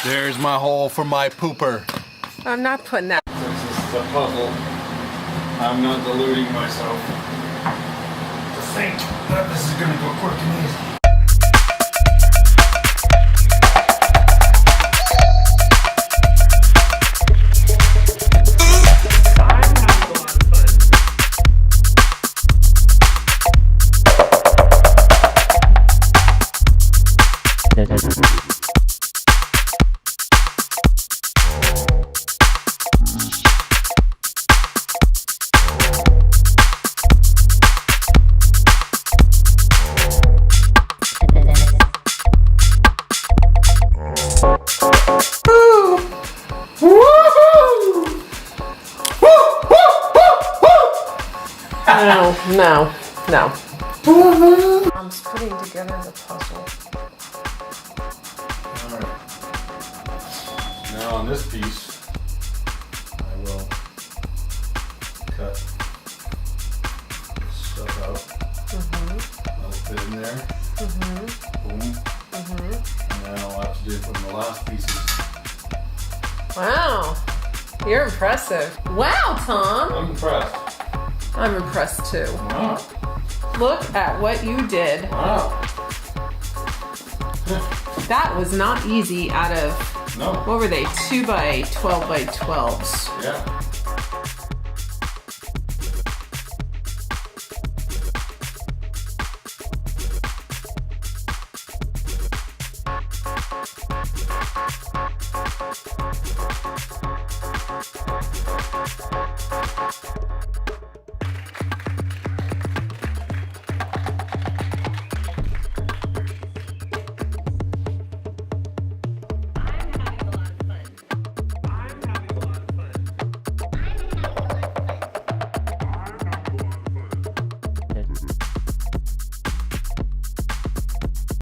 There's my hole for my pooper. I'm not putting that. Since this is a puzzle, I'm not deluding myself to think that this is gonna go quick and easy. No. Mom's putting together the puzzle. Alright. Now on this piece, I will cut this stuff out. That'll fit in there. Boom. And then all I have to do is put in the last pieces. Wow. You're impressive. Wow, Tom. I'm impressed. I'm impressed too. Wow. Look at what you did. Wow. That was not easy out of, No. what were they, 2 by 12 by 12s. Yeah.